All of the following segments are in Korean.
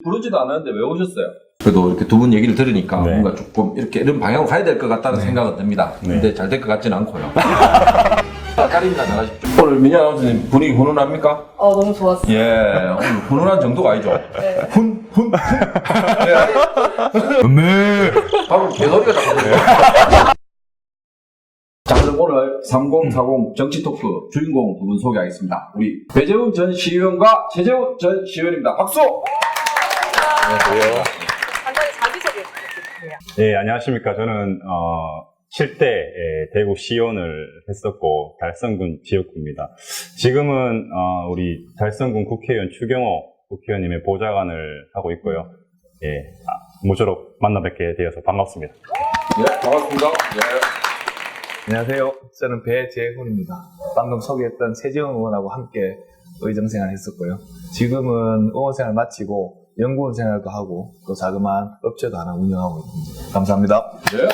부르지도 않았는데 왜 오셨어요? 그래도 이렇게 두 분 얘기를 들으니까 네. 뭔가 조금 이렇게 이런 방향으로 가야 될 것 같다는 생각은 듭니다. 네. 근데 잘 될 것 같지는 않고요. 딸입니다. 잘하십시오. 오늘 민현 아나운서님 분위기 훈훈합니까? 너무 좋았어요. 예, 오늘 훈훈한 정도가 아니죠. 네. 훈. 네. 방금 개소리가 나거든요. 자, 그럼 오늘 3040 정치 토크 주인공 두 분 소개하겠습니다. 우리 배재훈 전 시의원과 최재훈 전 시의원입니다. 박수! 안녕하세요. 간단히 자기소개 부탁드릴게요. 네, 안녕하십니까. 저는 7대 대구 시의원을 했었고 달성군 지역구입니다. 지금은 우리 달성군 국회의원 추경호 국회의원님의 보좌관을 하고 있고요. 예, 모쪼록 만나 뵙게 되어서 반갑습니다. 예, 반갑습니다. 예. 안녕하세요. 저는 배재훈입니다. 방금 소개했던 최재훈 의원하고 함께 의정생활 했었고요. 지금은 의원생활 마치고 연구원 생활도 하고 또 자그마한 업체도 하나 운영하고 있습니다. 감사합니다. 예.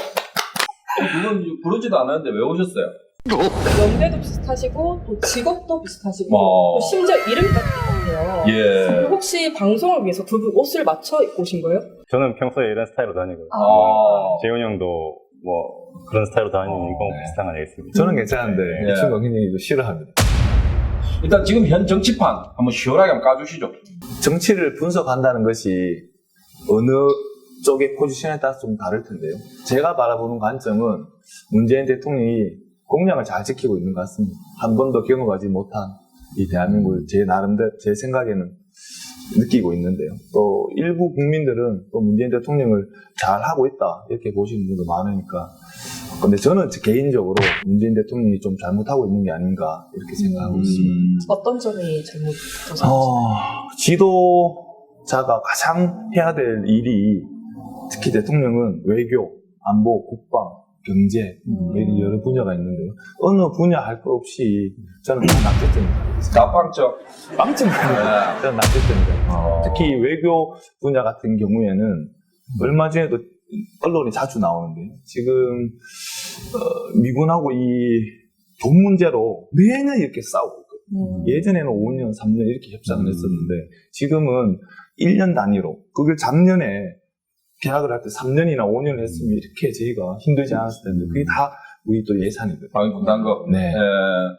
두 분 부르지도 않았는데 왜 오셨어요? 연대도 비슷하시고 또 직업도 비슷하시고 어. 또 심지어 이름까지 비슷해요. 예. 혹시 방송을 위해서 두 분 옷을 맞춰 입고 오신 거예요? 저는 평소에 이런 스타일로 다니고요. 아. 재훈 형도 뭐 그런 스타일로 다니는 건 네. 비슷한 거 아니겠습니까? 저는 괜찮은데 예. 이 친구가 굉장히 좀 싫어합니다. 일단 지금 현 정치판 한번 시원하게 한번 까주시죠. 정치를 분석한다는 것이 어느 쪽의 포지션에 따라서 좀 다를 텐데요. 제가 바라보는 관점은 문재인 대통령이 공약을 잘 지키고 있는 것 같습니다. 한 번도 경험하지 못한 이 대한민국을 제 나름대로 제 생각에는 느끼고 있는데요. 또 일부 국민들은 또 문재인 대통령을 잘 하고 있다 이렇게 보시는 분도 많으니까. 근데 저는 개인적으로 문재인 대통령이 좀 잘못하고 있는 게 아닌가 이렇게 생각하고 있습니다. 어떤 점이 잘못돼서? 지도자가 가장 해야 될 일이 특히 대통령은 외교, 안보, 국방, 경제 이런 여러 분야가 있는데요. 어느 분야 할 것 없이 저는 다 낙제점입니다. 나빵점. 빵점입니다. 저는 낙제점입니다. 특히 외교 분야 같은 경우에는 얼마 전에도 언론에 자주 나오는데요. 지금 미군하고 이 돈 문제로 매년 이렇게 싸우고 있거든요. 예전에는 5년, 3년 이렇게 협상을 했었는데 지금은 1년 단위로 그걸 작년에 계약을 할 때 3년이나 5년을 했으면 이렇게 저희가 힘들지 않았을 텐데 그게 다 우리 또 예산이거든요. 방위 분담금. 네. 예.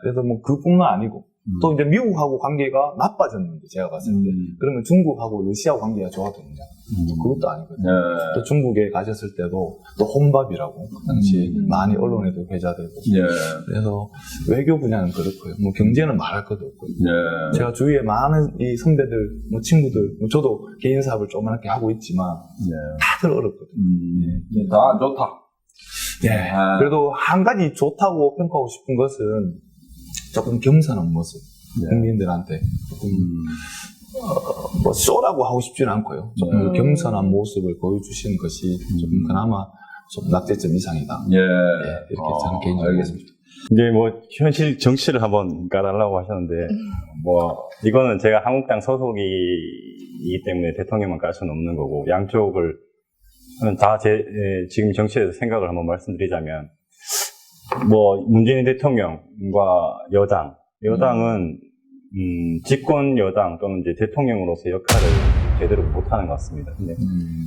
그래서 뭐 그뿐만 아니고 또 이제 미국하고 관계가 나빠졌는데 제가 봤을 때 그러면 중국하고 러시아하고 관계가 좋아졌느냐 또 그것도 아니거든요. 예. 또 중국에 가셨을 때도 또 혼밥이라고 그 당시에 많이 언론에도 회자되고 예. 그래서 외교 분야는 그렇고요. 뭐 경제는 말할 것도 없고요. 예. 제가 주위에 많은 이 선배들, 뭐 친구들, 뭐 저도 개인 사업을 조그맣게 하고 있지만 다들 어렵거든요. 예. 다 안 좋다. 예. 그래도 한 가지 좋다고 평가하고 싶은 것은 조금 겸손한 모습. 국민들한테 조금 뭐 쇼라고 하고 싶지는 않고요. 조금 겸손한 모습을 보여주시는 것이 조금 그나마 좀 낙제점 이상이다. 예. 이렇게 저는 개인적으로 알겠습니다. 이제 뭐 현실 정치를 한번 까달라고 하셨는데 뭐 이거는 제가 한국당 소속이기 때문에 대통령만 깔 수는 없는 거고 양쪽을 다 지금 정치에서 생각을 한번 말씀드리자면 뭐 문재인 대통령과 여당은 집권 여당 또는 이제 대통령으로서 역할을 제대로 못하는 것 같습니다. 근데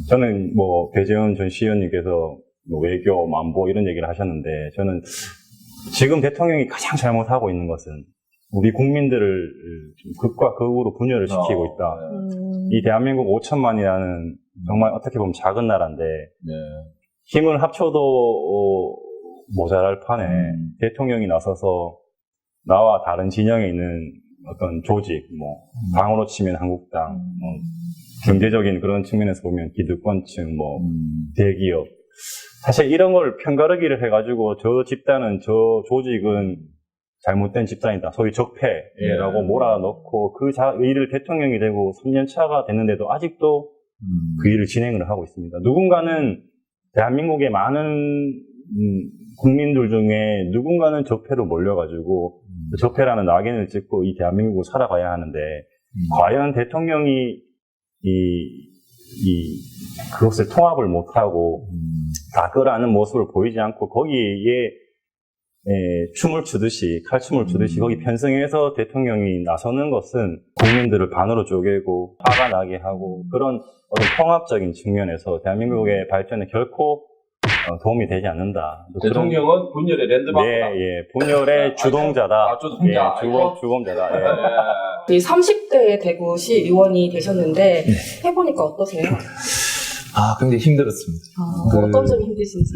저는 뭐 배재훈 전 시의원님께서 뭐 외교, 안보 이런 얘기를 하셨는데 저는 지금 대통령이 가장 잘못하고 있는 것은 우리 국민들을 극과 극으로 분열을 시키고 있다. 이 대한민국 5천만이라는 정말 어떻게 보면 작은 나라인데 힘을 합쳐도 모자랄 판에 대통령이 나서서 나와 다른 진영에 있는 어떤 조직, 뭐 당으로 치면 한국당, 뭐 경제적인 그런 측면에서 보면 기득권층, 뭐 대기업 사실 이런 걸 편가르기를 해가지고 저 집단은 저 조직은 잘못된 집단이다. 소위 적폐라고 몰아넣고 그 일을 대통령이 되고 3년 차가 됐는데도 아직도 그 일을 진행을 하고 있습니다. 누군가는 대한민국의 많은 국민들 중에 누군가는 적폐로 몰려가지고 그 적폐라는 낙인을 찍고 이 대한민국을 살아가야 하는데 과연 대통령이 그것을 통합을 못하고 다 끌어안는 모습을 보이지 않고 거기에 춤을 추듯이 칼춤을 추듯이 거기 편성해서 대통령이 나서는 것은 국민들을 반으로 쪼개고 화가 나게 하고 그런 어떤 통합적인 측면에서 대한민국의 발전에 결코 도움이 되지 않는다. 대통령은 분열의 랜드마크다. 네, 분열의 주동자다. 주동자. 주범자다. 예. 이 30대 대구시 의원이 되셨는데 해보니까 어떠세요? 근데 힘들었습니다. 어떤 점이 힘드신지.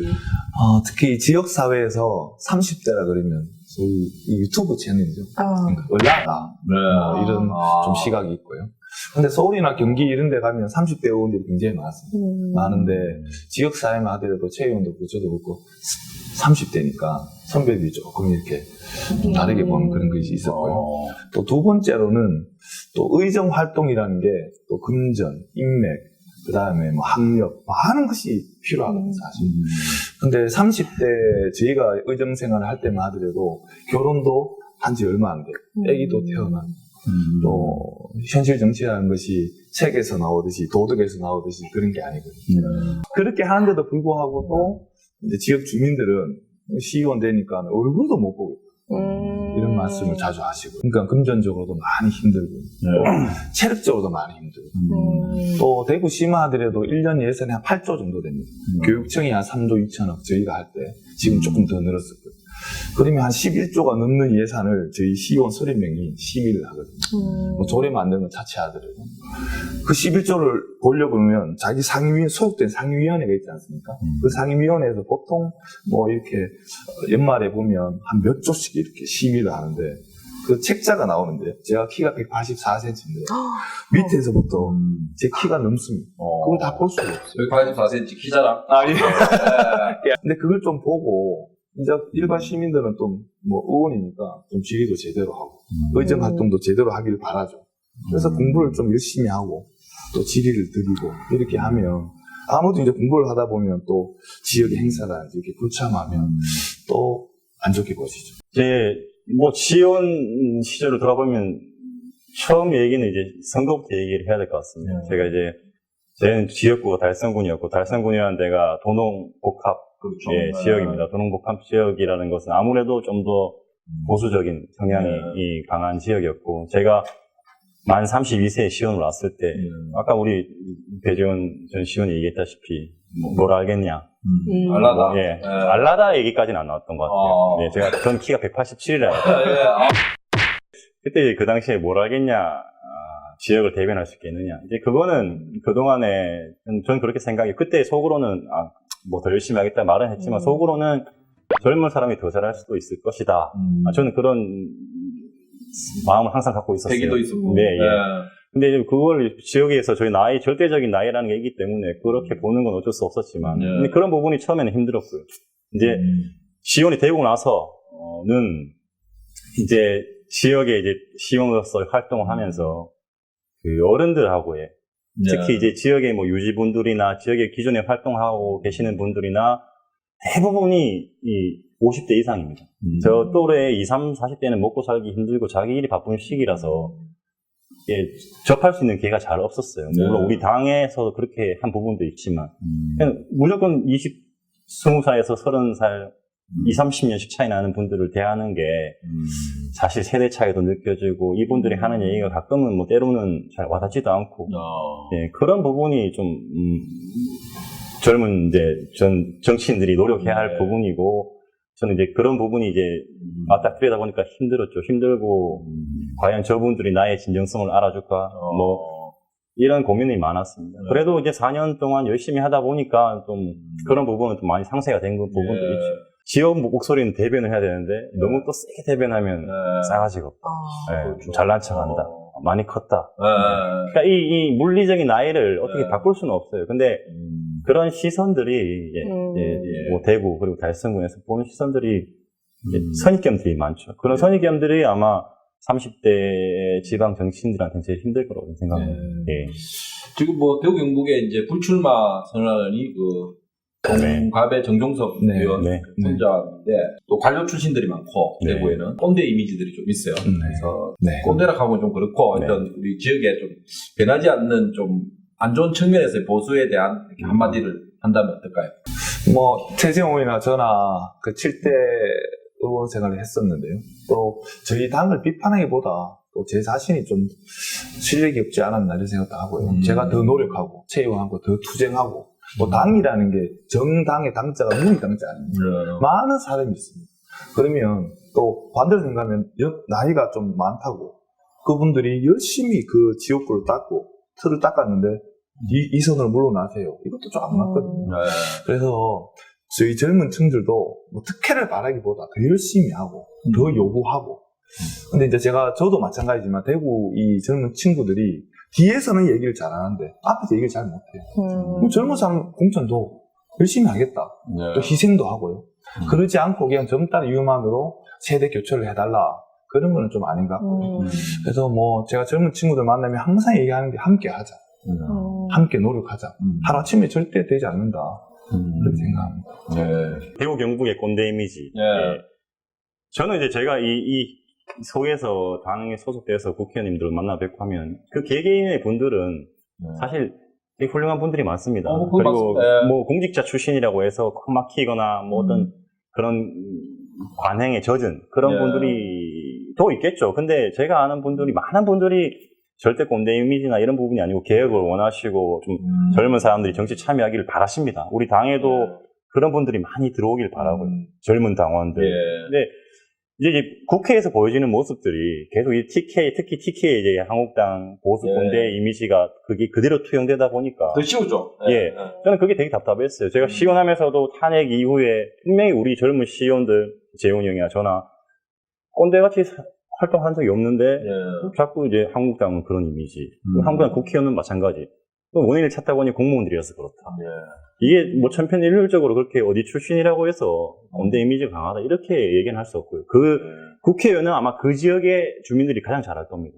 특히 지역사회에서 30대라 그러면 소위 이 유튜브 채널이죠. 그러니까 얼라가 이런 좀 시각이 있고요. 근데 서울이나 경기 이런 데 가면 30대 의원들이 굉장히 많습니다. 많은데 지역사회만 하더라도 최의원도 그렇고 저도 그렇고 30대니까 선배들이 조금 이렇게 다르게 보는 그런 것이 있었고요. 또 두 번째로는 또 의정 활동이라는 게 또 금전, 인맥, 그 다음에 뭐 학력, 많은 것이 필요하거든요, 사실. 근데 30대 저희가 의정 생활을 할 때만 하더라도 결혼도 한 지 얼마 안 돼요. 아기도 태어나고. 또 현실 정치라는 것이 책에서 나오듯이 도덕에서 나오듯이 그런 게 아니거든요. 그렇게 하는데도 불구하고 또 이제 지역 주민들은 시의원 되니까 얼굴도 못 보고 이런 말씀을 자주 하시고, 그러니까 금전적으로도 많이 힘들고 또 체력적으로도 많이 힘들고 또 대구시만 하더라도 1년 예산이 한 8조 정도 됩니다. 교육청이 한 3조 2천억 저희가 할 때 지금 조금 더 늘었었거든요. 그러면 한 11조가 넘는 예산을 저희 시의원 30명이 심의를 하거든요. 뭐 조례 만드는 건 자체하더라도 그 11조를 보려고 하면 자기 상임위원 소속된 상임위원회가 있지 않습니까? 그 상임위원회에서 보통 뭐 이렇게 연말에 보면 한 몇 조씩 이렇게 심의를 하는데 그 책자가 나오는데요. 제가 키가 184cm인데 밑에서부터 제 키가 넘습니다. 그걸 다 볼 수가 없어요. 184cm 키자랑. 예. 근데 그걸 좀 보고 이제 일반 시민들은 또 뭐 의원이니까 좀 질의도 제대로 하고 의정 활동도 제대로 하기를 바라죠. 그래서 공부를 좀 열심히 하고 또 질의를 드리고 이렇게 하면 아무도 이제 공부를 하다 보면 또 지역의 행사라든지 이렇게 불참하면 또 안 좋게 보시죠. 이제 뭐 지원 시절을 돌아보면 처음 얘기는 이제 선거부터 얘기를 해야 될 것 같습니다. 제가 이제 저는 지역구가 달성군이었고 달성군이라는 데가 도농복합 지역입니다. 도농복합 지역이라는 것은 아무래도 좀 더 보수적인 성향이 강한 지역이었고 제가 만 32세에 시원을 왔을 때 아까 우리 배재원 전 시원이 얘기했다시피 뭘 알겠냐. 알라다. 알라다 얘기까지는 안 나왔던 것 같아요. 네, 제가 전 키가 187이라. 그때 그 당시에 뭘 알겠냐, 지역을 대변할 수 있겠느냐. 이제 그거는 그동안에, 저는 그렇게 생각해요. 그때 속으로는, 뭐 더 열심히 하겠다 말은 했지만 속으로는 젊은 사람이 더 잘할 수도 있을 것이다. 저는 그런 마음을 항상 갖고 있었어요. 대기도 있었고. 네, 예. 근데 이제 그걸 지역에서 저희 나이, 절대적인 나이라는 게 있기 때문에 그렇게 보는 건 어쩔 수 없었지만. 근데 그런 부분이 처음에는 힘들었고요. 이제 시원이 되고 나서는 이제 지역에 이제 시원으로서 활동을 하면서 그 어른들하고의 특히 이제 지역의 뭐 유지분들이나 지역에 기존에 활동하고 계시는 분들이나 대부분이 이 50대 이상입니다. 저 또래 20, 30, 40대는 먹고 살기 힘들고 자기 일이 바쁜 시기라서 접할 수 있는 기회가 잘 없었어요. 물론 우리 당에서 그렇게 한 부분도 있지만 그냥 무조건 20살에서 30살 20, 30년씩 차이 나는 분들을 대하는 게 사실 세대 차이도 느껴지고 이분들이 하는 얘기가 가끔은 뭐 때로는 잘 와닿지도 않고 그런 부분이 좀 젊은 이제 정치인들이 노력해야 할 부분이고 저는 이제 그런 부분이 이제 맞닥뜨리다 보니까 힘들었죠. 힘들고 과연 저분들이 나의 진정성을 알아줄까 뭐 이런 고민이 많았습니다. 그래도 이제 4년 동안 열심히 하다 보니까 좀 그런 부분은 좀 많이 상쇄가 된 부분도 있죠. 지역 목소리는 대변을 해야 되는데 너무 또 세게 대변하면 싸가지가 없다. 좀 잘난 척한다. 많이 컸다. 그러니까 이 물리적인 나이를 어떻게 바꿀 수는 없어요. 근데 그런 시선들이 뭐 대구 그리고 달성군에서 보는 시선들이 선입견들이 많죠. 그런 선입견들이 아마 30대 지방 정치인들한테는 제일 힘들 거라고 생각합니다. 지금 뭐 대구 경북에 이제 불출마 선언이 그 동갑의 정종석 의원 혼자인데 또 관료 출신들이 많고 대구에는 꼰대 이미지들이 좀 있어요. 그래서 꼰대라 하고는 좀 그렇고 일단 우리 지역에 좀 변하지 않는 좀 안 좋은 측면에서의 보수에 대한 이렇게 한마디를 한다면 어떨까요? 뭐 최재형 의원이나 저나 그 7대 의원 생활을 했었는데요. 또 저희 당을 비판하기보다 또 제 자신이 좀 실력이 없지 않았나 이런 생각도 하고요. 제가 더 노력하고 채용하고 더 투쟁하고 뭐 당이라는 게 정당의 당자가 문의 당자 아닙니까? 많은 사람이 있습니다. 그러면 또 반대로 생각하면 나이가 좀 많다고 그분들이 열심히 그 지역구를 닦고 틀을 닦았는데 이 선을 물러나세요. 이것도 좀 안 맞거든요. 그래서 저희 젊은 층들도 뭐 특혜를 바라기보다 더 열심히 하고 더 요구하고 근데 이제 저도 마찬가지지만 대구 이 젊은 친구들이 뒤에서는 얘기를 잘하는데 앞에서 얘기를 잘 못해요. 그럼 젊은 사람 공천도 열심히 하겠다. 또 희생도 하고요. 그러지 않고 그냥 젊다는 이유만으로 세대 교체를 해달라. 그런 거는 좀 아닌 것 같고요. 그래서 뭐 제가 젊은 친구들 만나면 항상 얘기하는 게 함께 하자. 함께 노력하자. 하루아침에 절대 되지 않는다. 그렇게 생각합니다. 대구 경북의 꼰대 이미지. 예. 저는 이제 제가 이 속에서 당에 소속돼서 국회의원님들을 만나 뵙고 하면 그 개개인의 분들은 사실 되게 훌륭한 분들이 많습니다. 그리고 맞습니다. 뭐 공직자 출신이라고 해서 콕 막히거나 뭐 어떤 그런 관행에 젖은 그런 분들이 또 있겠죠. 근데 제가 아는 분들이 많은 분들이 절대 꼰대 이미지나 이런 부분이 아니고 개혁을 원하시고 좀 젊은 사람들이 정치 참여하기를 바라십니다. 우리 당에도 그런 분들이 많이 들어오길 바라고요. 젊은 당원들. 근데 이제 국회에서 보여지는 모습들이 계속 이 특히 TK 이제 한국당 보수 꼰대 이미지가 그게 그대로 투영되다 보니까 더 쉬우죠. 저는 그게 되게 답답했어요. 제가 시원하면서도 탄핵 이후에 분명히 우리 젊은 시의원들 재훈이 형이나 저나 꼰대같이 활동한 적이 없는데 자꾸 이제 한국당은 그런 이미지, 한국당 국회의원은 마찬가지. 원인을 찾다 보니 공무원들이어서 그렇다. 이게 뭐 천편일률적으로 그렇게 어디 출신이라고 해서 꼰대 이미지가 강하다 이렇게 얘기는 할 수 없고요. 그 국회의원은 아마 그 지역의 주민들이 가장 잘할 겁니다.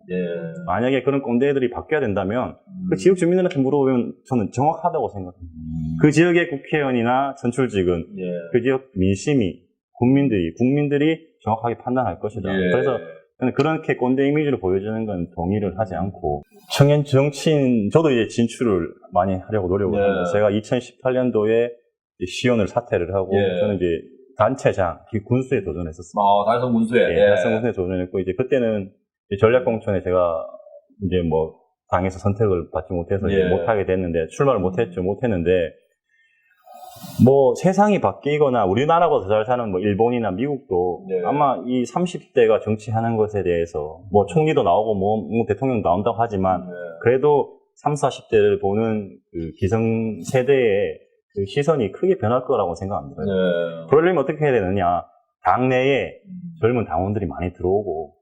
만약에 그런 꼰대들이 바뀌어야 된다면 그 지역 주민들한테 물어보면 저는 정확하다고 생각합니다. 그 지역의 국회의원이나 선출직은 그 지역 민심이 국민들이 정확하게 판단할 것이다. 그래서 저는 그렇게 꼰대 이미지를 보여주는 건 동의를 하지 않고 청년 정치인 저도 이제 진출을 많이 하려고 노력을 합니다. 제가 2018년도에 시의원을 사퇴를 하고 저는 이제 단체장 군수에 도전했었습니다. 달성 군수에. 달성 군수에 도전했고 이제 그때는 이제 전략공천에 제가 이제 뭐 당에서 선택을 받지 못해서 이제 못하게 됐는데 출마를 못했는데 뭐 세상이 바뀌거나 우리나라보다 더 잘 사는 뭐 일본이나 미국도 아마 이 30대가 정치하는 것에 대해서 뭐 총리도 나오고 뭐 대통령 나온다고 하지만 그래도 30, 40대를 보는 그 기성 세대의 그 시선이 크게 변할 거라고 생각합니다. 그러려면 어떻게 해야 되느냐? 당내에 젊은 당원들이 많이 들어오고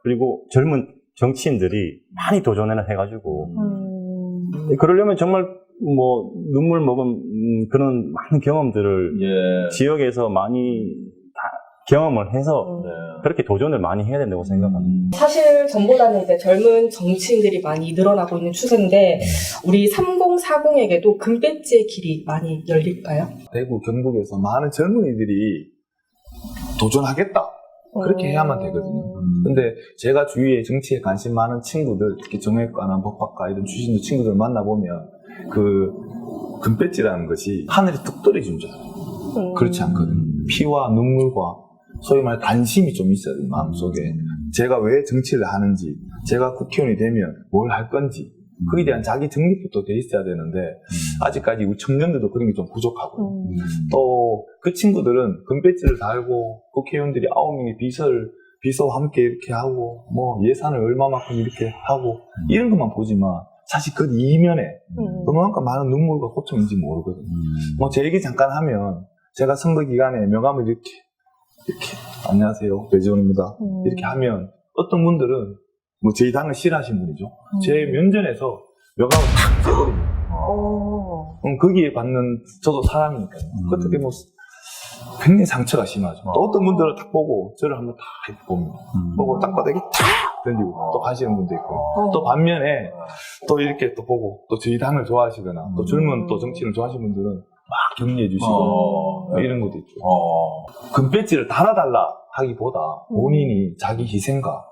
그리고 젊은 정치인들이 많이 도전을 해가지고 그러려면 정말 뭐 눈물 먹은 그런 많은 경험들을 지역에서 많이 경험을 해서 그렇게 도전을 많이 해야 된다고 생각합니다. 사실 전보다는 이제 젊은 정치인들이 많이 늘어나고 있는 추세인데 우리 3040에게도 금배지의 길이 많이 열릴까요? 대구 경북에서 많은 젊은이들이 도전하겠다 그렇게 해야만 되거든요. 근데 제가 주위에 정치에 관심 많은 친구들, 특히 정외과나 법학과 이런 출신들 친구들 만나보면 그 금배지라는 것이 하늘이 뚝 떨어지는 줄 알아요. 그렇지 않거든요. 피와 눈물과 소위 말해 단심이 좀 있어야 돼요. 마음속에. 제가 왜 정치를 하는지, 제가 국회의원이 되면 뭘 할 건지 그에 대한 자기 정립부터 돼 있어야 되는데 아직까지 우리 청년들도 그런 게 좀 부족하고 또 그 친구들은 금배지를 달고 국회의원들이 9명의 비서와 함께 이렇게 하고 뭐 예산을 얼마만큼 이렇게 하고 이런 것만 보지만 사실 그 이면에 얼마만큼 많은 눈물과 고통인지 모르거든요. 뭐 제 얘기 잠깐 하면 제가 선거 기간에 명함을 이렇게 안녕하세요 배지원입니다 이렇게 하면 어떤 분들은 뭐 저희 당을 싫어하시는 분이죠. 제 면전에서 명함을 탁 째버립니다. 거기에 받는 저도 사람이니까요. 어떻게 뭐 굉장히 상처가 심하죠. 또 어떤 분들은 딱 보고 저를 한번 딱 이렇게 봅니다. 보고 딱 바닥에 탁 던지고 또 가시는 분도 있고 또 반면에 또 이렇게 또 보고 또 저희 당을 좋아하시거나 또 젊은 또 정치인을 좋아하시는 분들은 막 격려해 주시고 이런 것도 있죠. 금배지를 달아달라 하기보다 본인이 자기 희생과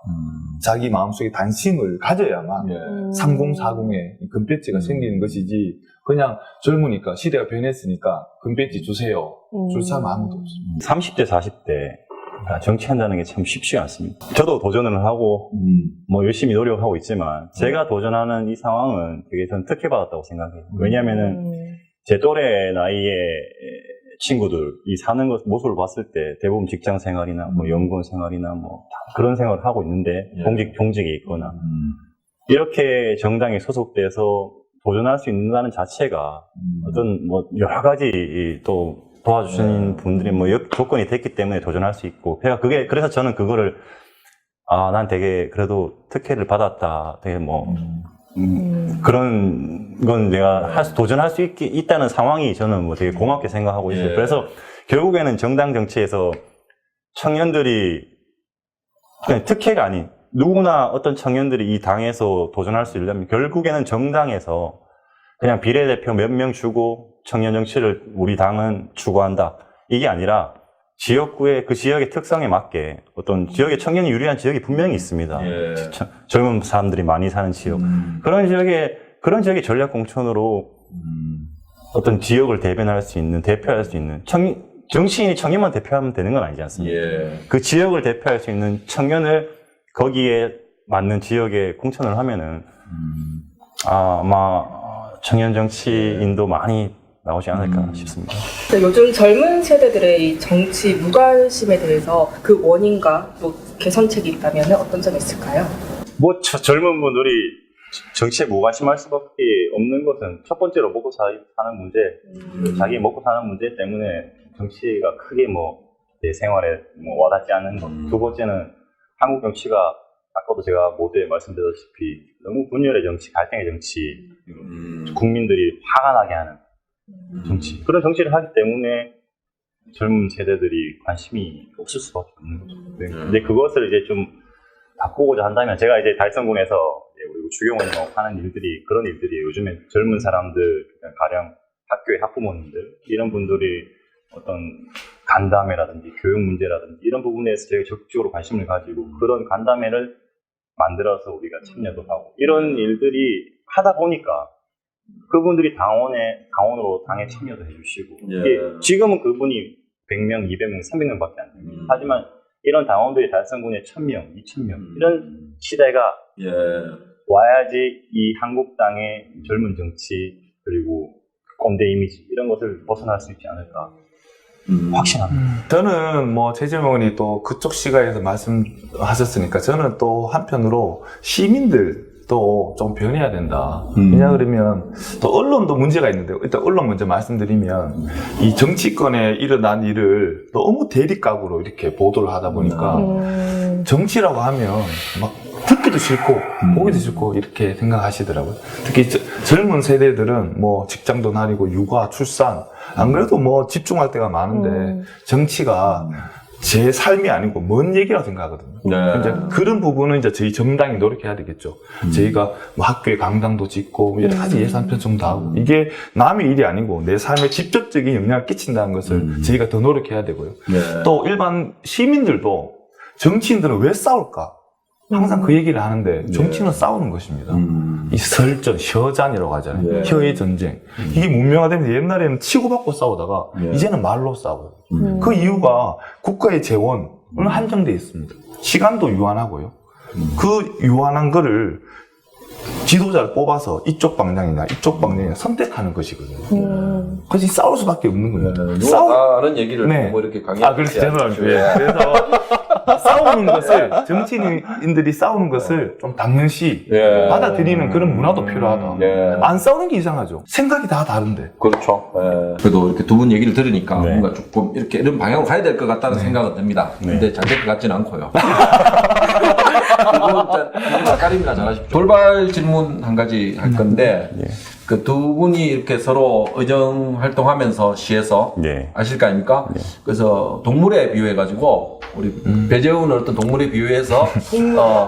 자기 마음속에 단심을 가져야만 3040에 금배지가 생기는 것이지 그냥 젊으니까 시대가 변했으니까 금배지 주세요 줄 사람 아무도 없습니다. 30대, 40대 정치한다는 게 참 쉽지가 않습니다. 저도 도전을 하고 뭐 열심히 노력하고 있지만 제가 도전하는 이 상황은 되게 저는 특혜받았다고 생각해요. 왜냐하면은 제 또래 나이의 친구들이 사는 모습을 봤을 때 대부분 직장 생활이나 뭐 연구원 생활이나 뭐 그런 생활을 하고 있는데 공직에 있거나 이렇게 정당에 소속돼서 도전할 수 있다는 자체가 어떤 뭐 여러 가지 또 도와주시는 분들이 뭐 조건이 됐기 때문에 도전할 수 있고 그래서 저는 그거를 난 되게 그래도 특혜를 받았다 되게 뭐 그런 건 내가 도전할 수 있다는 상황이 저는 뭐 되게 고맙게 생각하고 있어요. 그래서 결국에는 정당 정치에서 청년들이 그냥 특혜가 아닌 누구나 어떤 청년들이 이 당에서 도전할 수 있려면 결국에는 정당에서 그냥 비례대표 몇 명 주고 청년 정치를 우리 당은 추구한다. 이게 아니라 지역구의 그 지역의 특성에 맞게 어떤 지역의 청년이 유리한 지역이 분명히 있습니다. 젊은 사람들이 많이 사는 지역. 그런 지역의 전략 공천으로 어떤 지역을 대표할 수 있는 정치인이 청년만 대표하면 되는 건 아니지 않습니까? 그 지역을 대표할 수 있는 청년을 거기에 맞는 지역에 공천을 하면은 아마 청년 정치인도 많이 나오지 않을까 싶습니다. 요즘 젊은 세대들의 이 정치 무관심에 대해서 그 원인과 또 개선책이 있다면 어떤 점이 있을까요? 뭐 젊은 분들이 정치에 무관심할 수밖에 없는 것은 첫 번째로 먹고 사는 문제, 자기 먹고 사는 문제 때문에 정치가 크게 뭐 내 생활에 뭐 와닿지 않는 것. 두 번째는 한국 정치가 아까도 제가 모두에 말씀드렸다시피 너무 분열의 정치, 갈등의 정치, 국민들이 화가 나게 하는 정치. 그런 정치를 하기 때문에 젊은 세대들이 관심이 없을 수밖에 없는 거죠. 근데 그것을 이제 좀 바꾸고자 한다면 제가 이제 달성군에서 그리고 주경원이 하는 일들이 그런 일들이 요즘에 젊은 사람들, 가령 학교의 학부모님들 이런 분들이 어떤 간담회라든지 교육 문제라든지 이런 부분에서 제가 적극적으로 관심을 가지고 그런 간담회를 만들어서 우리가 참여도 하고 이런 일들이 하다 보니까 그분들이 당원으로 당에 참여도 해주시고 이게 지금은 그분이 100명, 200명, 300명밖에 안 됩니다. 하지만 이런 당원들이 달성군에 1000명, 2000명 이런 시대가 와야지 이 한국당의 젊은 정치 그리고 꼰대 이미지 이런 것을 벗어날 수 있지 않을까 확신합니다. 저는 뭐 최재형 의원이 또 그쪽 시각에서 말씀하셨으니까 저는 또 한편으로 시민들도 좀 변해야 된다. 왜냐 그러면 또 언론도 문제가 있는데 일단 언론 먼저 말씀드리면 이 정치권에 일어난 일을 너무 대립각으로 이렇게 보도를 하다 보니까 정치라고 하면 막 듣기도 싫고 보기도 싫고 이렇게 생각하시더라고요. 특히 젊은 세대들은 뭐 직장도 다니고 육아, 출산 안 그래도 뭐 집중할 때가 많은데 정치가 제 삶이 아니고 먼 얘기라고 생각하거든요. 이제 그런 부분은 이제 저희 정당이 노력해야 되겠죠. 저희가 뭐 학교에 강당도 짓고 여러 가지 예산 편성도 하고 이게 남의 일이 아니고 내 삶에 직접적인 영향을 끼친다는 것을 저희가 더 노력해야 되고요. 또 일반 시민들도 정치인들은 왜 싸울까? 항상 그 얘기를 하는데 정치는 싸우는 것입니다. 이 설전, 혀잔이라고 하잖아요. 혀의 전쟁. 이게 문명화되면서 옛날에는 치고받고 싸우다가 이제는 말로 싸워요. 그 이유가 국가의 재원은 한정되어 있습니다. 시간도 유한하고요. 그 유한한 거를 지도자를 뽑아서 이쪽 방향이나 이쪽 방향이나 선택하는 것이거든요. 그래서 싸울 수밖에 없는 거예요. 다른 얘기를 뭐 이렇게 그래서 죄송합니다. 그래서 싸우는 것을 정치인들이 싸우는 것을 좀 당연시 받아들이는 그런 문화도 필요하다. 안 싸우는 게 이상하죠. 생각이 다 다른데. 그렇죠. 그래도 이렇게 두 분 얘기를 들으니까 뭔가 조금 이런 방향으로 가야 될 것 같다는 생각은 듭니다. 근데 잘 될 것 같지는 않고요. 가림이나 잘하십시오. 돌발 질문 한 가지 할 건데 그 두 분이 이렇게 서로 의정 활동하면서 시에서 아실 거 아닙니까? 그래서 동물에 비유해가지고 우리 배재훈을 어떤 동물에 비유해서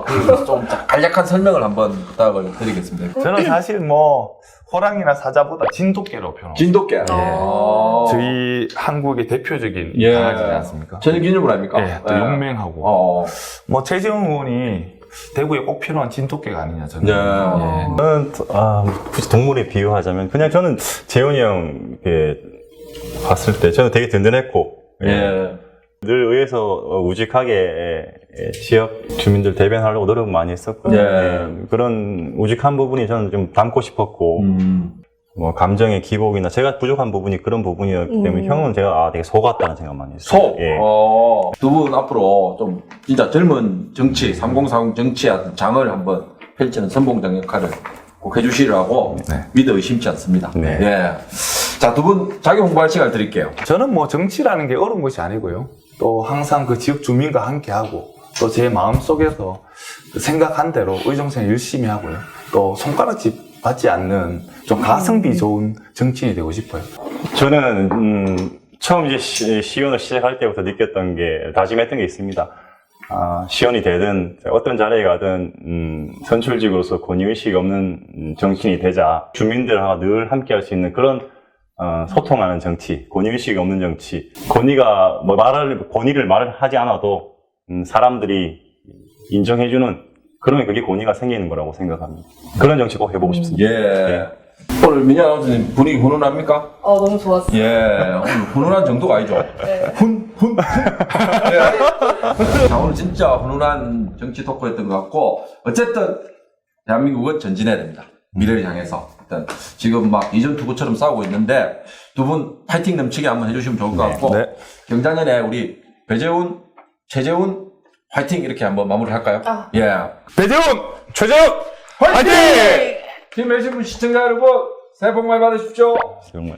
그 좀 간략한 설명을 한번 부탁을 드리겠습니다. 저는 사실 뭐 호랑이나 사자보다 진돗개로 표현합니다. 진돗개. 저희 한국의 대표적인 강아지지 않습니까? 전혀 기념을 아닙니까? 또 용맹하고. 뭐 최재형 의원이 대구에 꼭 필요한 진돗개가 아니냐 저는. 저는 굳이 동물에 비유하자면 그냥 저는 재훈이 형 봤을 때 저는 되게 든든했고 늘 의회에서 우직하게 지역 주민들 대변하려고 노력 많이 했었고 네. 그런 우직한 부분이 저는 좀 담고 싶었고 뭐 감정의 기복이나 제가 부족한 부분이 그런 부분이었기 때문에 형은 제가 되게 속았다는 생각 많이 했어요. 소. 예. 두 분 앞으로 좀 진짜 젊은 정치, 3040 정치의 장을 한번 펼치는 선봉장 역할을 꼭 해주시라고 믿어 의심치 않습니다. 네. 예. 자, 두 분 자기 홍보할 시간을 드릴게요. 저는 뭐 정치라는 게 어려운 것이 아니고요. 또 항상 그 지역 주민과 함께하고 또 제 마음속에서 생각한 대로 의정생 열심히 하고요. 또 손가락질 받지 않는 좀 가성비 좋은 정치인이 되고 싶어요. 저는 처음 이제 시연을 시작할 때부터 느꼈던 게 다짐했던 게 있습니다. 시연이 되든 어떤 자리에 가든 선출직으로서 권위의식이 없는 정치인이 되자 주민들과 늘 함께할 수 있는 그런 소통하는 정치, 권위의식이 없는 정치, 권위를 말을 하지 않아도 사람들이 인정해주는 그러면 그게 권위가 생기는 거라고 생각합니다. 그런 정치 꼭 해보고 싶습니다. 예. 오늘 민현 아나운서님 분위기 훈훈합니까? 너무 좋았어요. 예. 오늘 훈훈한 정도가 아니죠. 네. 훈. 예. 자, 오늘 진짜 훈훈한 정치 토크였던 것 같고, 어쨌든 대한민국은 전진해야 됩니다. 미래를 향해서. 일단 지금 막 이전 투구처럼 싸우고 있는데 두 분 파이팅 넘치게 한번 해주시면 좋을 것 같고 네. 경자년에 우리 배재훈, 최재훈 파이팅 이렇게 한번 마무리할까요? 예. 배재훈, 최재훈, 화이팅! 팀 매시분 시청자 여러분 새해 복 많이 받으십시오. 정말.